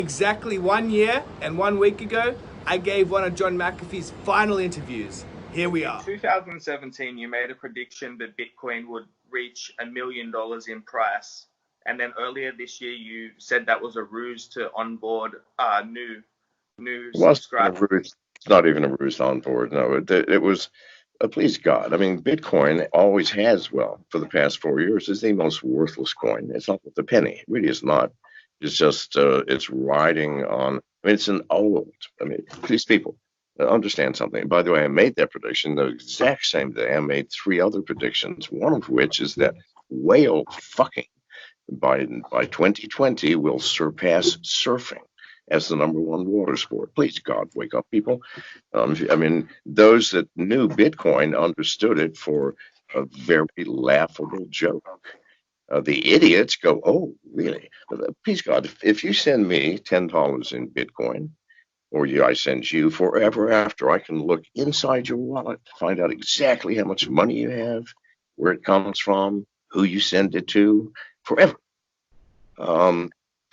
Exactly 1 year and 1 week ago, I gave one of John McAfee's final interviews. Here we In are. 2017, you made a prediction that Bitcoin would reach $1 million in price. And then earlier this year, you said that was a ruse to onboard new It wasn't a subscribers. ruse. It's not even a ruse on board. No, it was, please God. I mean, Bitcoin always has, well, for the past 4 years, is the most worthless coin. It's not worth a penny. It really is not. It's just, it's riding on, I mean, it's an old, I mean, these people understand something. By the way, I made that prediction the exact same day. I made three other predictions, one of which is that whale fucking by 2020 will surpass surfing as the number one water sport. Please, God, wake up, people. I mean, those that knew Bitcoin understood it for a very laughable joke. The idiots go, oh, really? Please, God, if you send me $10 in Bitcoin, or I send you forever after, I can look inside your wallet, find out exactly how much money you have, where it comes from, who you send it to, forever.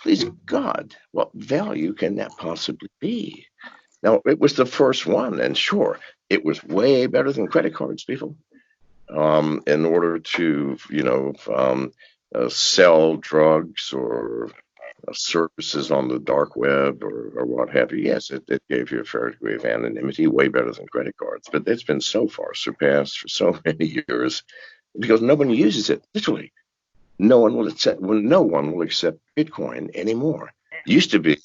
Please God, what value can that possibly be? Now, it was the first one, and sure, it was way better than credit cards, people. In order to, sell drugs or services on the dark web or what have you, yes, it gave you a fair degree of anonymity, way better than credit cards. But it's been so far surpassed for so many years because nobody uses it, literally. No one will accept. Well, no one will accept Bitcoin anymore. Used to be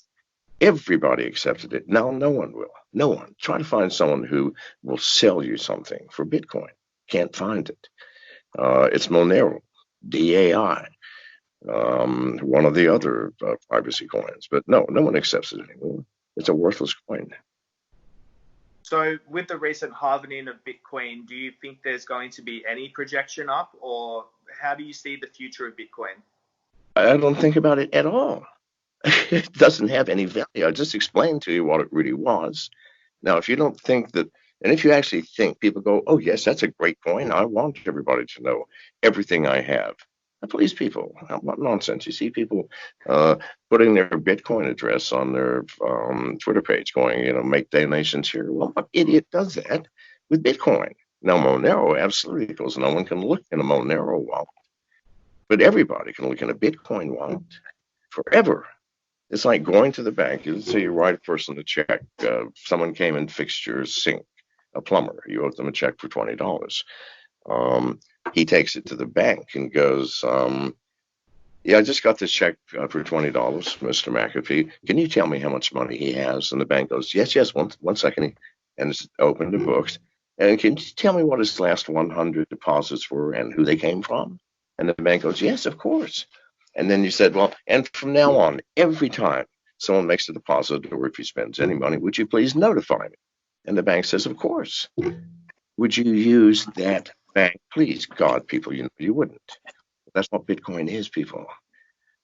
everybody accepted it. Now no one will. No one. Try to find someone who will sell you something for Bitcoin. Can't find it. It's Monero, DAI, one of the other privacy coins. But no, no one accepts it anymore. It's a worthless coin. So, with the recent halving of Bitcoin, do you think there's going to be any projection up, or how do you see the future of Bitcoin? I don't think about it at all. It doesn't have any value. I just explained to you what it really was. Now, if you don't think that, and if you actually think, people go, oh, yes, that's a great coin. I want everybody to know everything I have. Now, please, people, what nonsense. You see people putting their Bitcoin address on their Twitter page going, make donations here. Well, what idiot does that with Bitcoin? Now, Monero absolutely, because no one can look in a Monero wallet, but everybody can look in a Bitcoin wallet forever. It's like going to the bank. Let's say you write a person a check. Someone came and fixed your sink, a plumber. You owe them a check for $20. He takes it to the bank and goes, yeah, I just got this check for $20, Mr. McAfee. Can you tell me how much money he has? And the bank goes, yes, one second. And it's opened the books. And can you tell me what his last 100 deposits were and who they came from? And the bank goes, yes, of course. And then you said, well, and from now on, every time someone makes a deposit or if he spends any money, would you please notify me? And the bank says, of course. Would you use that bank? Please, God, people, you wouldn't. That's what Bitcoin is, people.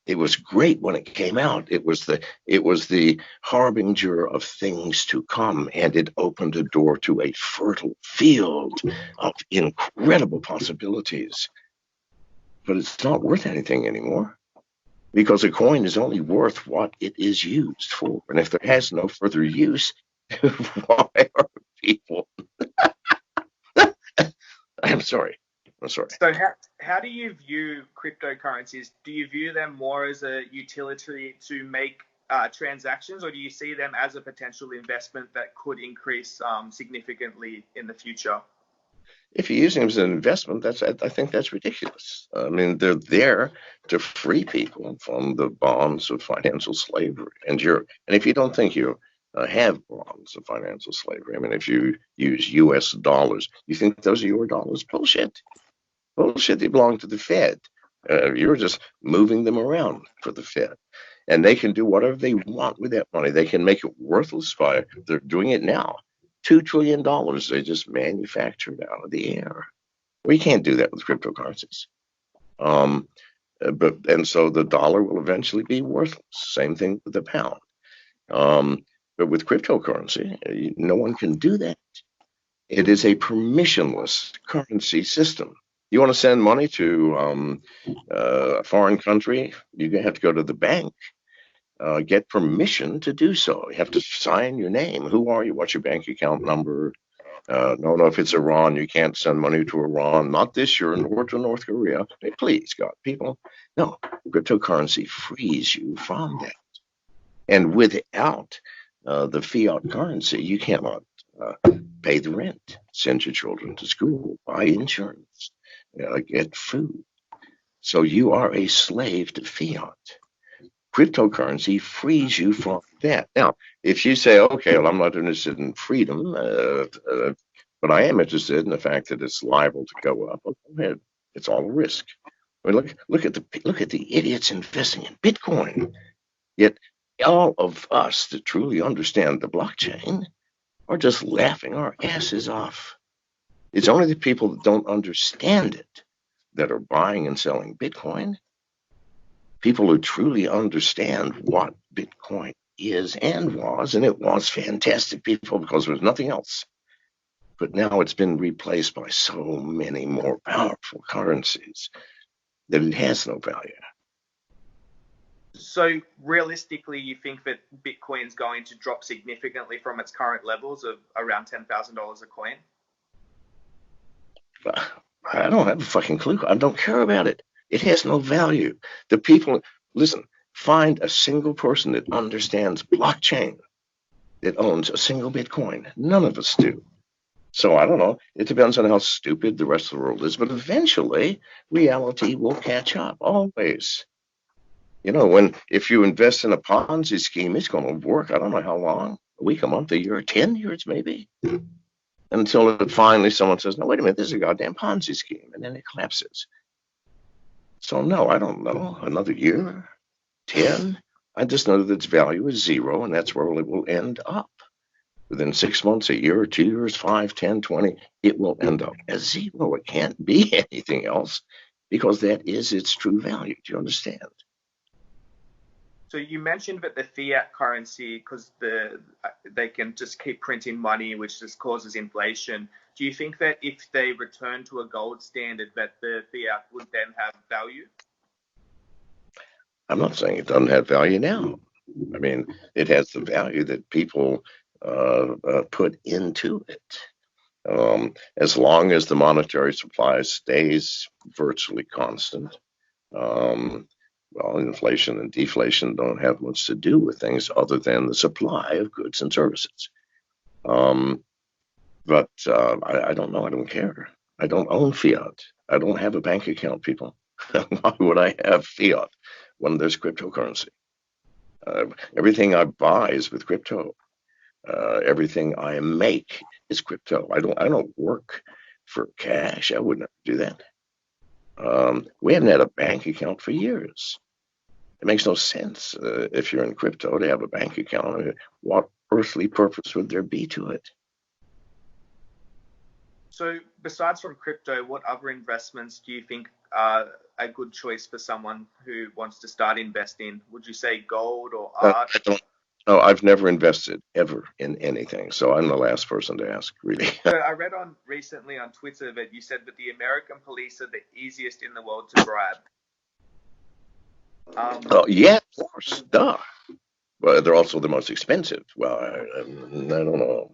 It was great when it came out. It was the harbinger of things to come, and it opened a door to a fertile field of incredible possibilities. But it's not worth anything anymore, because a coin is only worth what it is used for. And if it has no further use, why are people? I'm sorry. So, how do you view cryptocurrencies? Do you view them more as a utility to make transactions, or do you see them as a potential investment that could increase significantly in the future? If you're using them as an investment, I think that's ridiculous. I mean, they're there to free people from the bonds of financial slavery. And if you don't think you have bonds of financial slavery, I mean, if you use U.S. dollars, you think those are your dollars? Bullshit. Bullshit. They belong to the Fed. You're just moving them around for the Fed. And they can do whatever they want with that money. They can make it worthless they're doing it now. $2 trillion they just manufactured out of the air. We can't do that with cryptocurrencies. And so the dollar will eventually be worthless. Same thing with the pound. But with cryptocurrency, no one can do that. It is a permissionless currency system. You want to send money to a foreign country, you have to go to the bank. get permission to do so. You have to sign your name. Who are you? What's your bank account number? No, if it's Iran, you can't send money to Iran. Not this year, nor to North Korea. Hey, please, God, people. No, cryptocurrency frees you from that. And without the fiat currency, you cannot pay the rent, send your children to school, buy insurance, get food. So you are a slave to fiat. Cryptocurrency frees you from that. Now, if you say, okay, well, I'm not interested in freedom, but I am interested in the fact that it's liable to go up, well, go ahead. It's all a risk. I mean, look at the idiots investing in Bitcoin. Yet all of us that truly understand the blockchain are just laughing our asses off. It's only the people that don't understand it that are buying and selling Bitcoin. People who truly understand what Bitcoin is and was, and it was fantastic, people, because there was nothing else. But now it's been replaced by so many more powerful currencies that it has no value. So realistically, you think that Bitcoin's going to drop significantly from its current levels of around $10,000 a coin? I don't have a fucking clue. I don't care about it. It has no value. The people, listen, find a single person that understands blockchain that owns a single Bitcoin. None of us do. So I don't know. It depends on how stupid the rest of the world is. But eventually, reality will catch up, always. You know, if you invest in a Ponzi scheme, it's going to work. I don't know how long, a week, a month, a year, 10 years maybe, until finally someone says, no, wait a minute, this is a goddamn Ponzi scheme, and then it collapses. So no, I don't know, another year, 10. I just know that its value is zero, and that's where it will end up. Within 6 months, a year, 2 years, 5, 10, 20, it will end up as zero. It can't be anything else because that is its true value. Do you understand? So you mentioned that the fiat currency, because they can just keep printing money, which just causes inflation. Do you think that if they return to a gold standard, that the fiat would then have value? I'm not saying it doesn't have value now. I mean, it has the value that people put into it. As long as the monetary supply stays virtually constant, well, inflation and deflation don't have much to do with things other than the supply of goods and services. But I don't know. I don't care. I don't own fiat. I don't have a bank account, people. Why would I have fiat when there's cryptocurrency? Everything I buy is with crypto. Everything I make is crypto. I don't work for cash. I would never do that. We haven't had a bank account for years. It makes no sense if you're in crypto to have a bank account. What earthly purpose would there be to it? So besides from crypto, what other investments do you think are a good choice for someone who wants to start investing? Would you say gold or art? No, I've never invested ever in anything, so I'm the last person to ask, really. So I read recently on Twitter that you said that the American police are the easiest in the world to bribe. Yeah, of course, duh. But they're also the most expensive. Well, I don't know.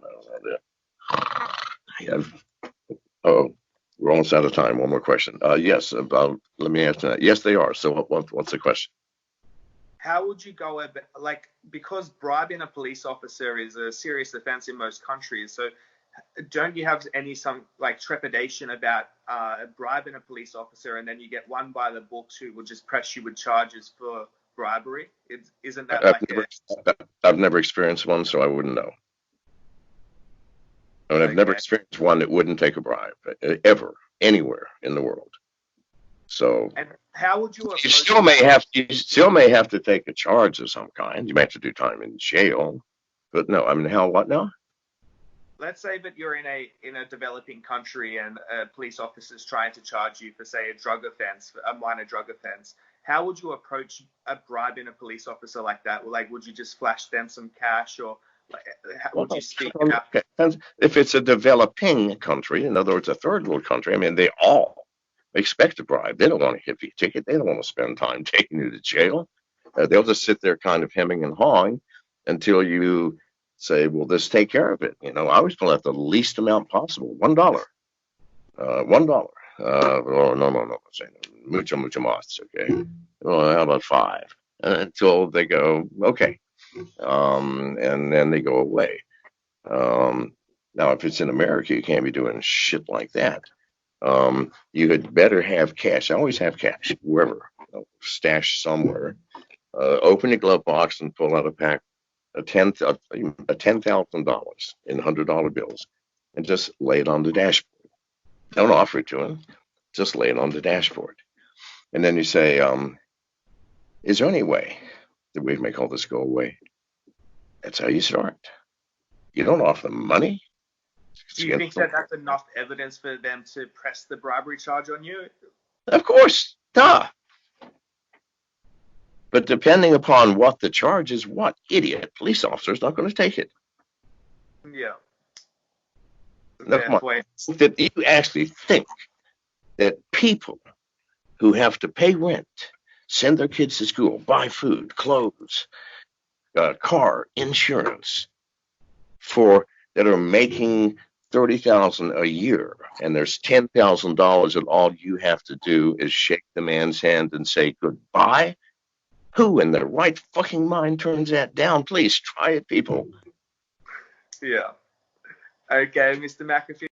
We're almost out of time. One more question. Yes, let me answer that. Yes, they are. So what's the question? How would you go about, because bribing a police officer is a serious offense in most countries, so don't you have some trepidation about bribing a police officer and then you get one by the books who will just press you with charges for bribery? Isn't that I've never experienced one, so I wouldn't know. I mean, I've never experienced one that wouldn't take a bribe, ever, anywhere in the world. So, and how would you? You still may have to take a charge of some kind. You may have to do time in jail, but no. I mean, what now? Let's say that you're in a developing country and a police officer is trying to charge you for, say, a minor drug offense. How would you approach bribing a police officer like that? Would you just flash them some cash, or would you speak about? Okay. If it's a developing country, in other words, a third world country, I mean, they all expect a bribe. They don't want to give you a ticket. They don't want to spend time taking you to jail. They'll just sit there kind of hemming and hawing until you say, well, just take care of it. I always pull out the least amount possible. $1. $1. Oh, no. Say mucho más. Okay. Well, how about 5? Until they go, okay. And then they go away. Now, if it's in America, you can't be doing shit like that. You had better have cash. I always have cash, wherever, stashed somewhere. Open your glove box and pull out a pack of $10,000 in $100 bills, and just lay it on the dashboard. Don't offer it to him. Just lay it on the dashboard. And then you say, is there any way that we make all this go away? That's how you start. You don't offer them money. Do you think that that's enough evidence for them to press the bribery charge on you? Of course. Duh. But depending upon what the charge is, what idiot police officer is not going to take it? Yeah. Now, come on. That you actually think that people who have to pay rent, send their kids to school, buy food, clothes, car, insurance, that are making $30,000 a year, and there's $10,000 and all you have to do is shake the man's hand and say goodbye? Who in their right fucking mind turns that down? Please try it, people. Yeah. Okay, Mr. McAfee.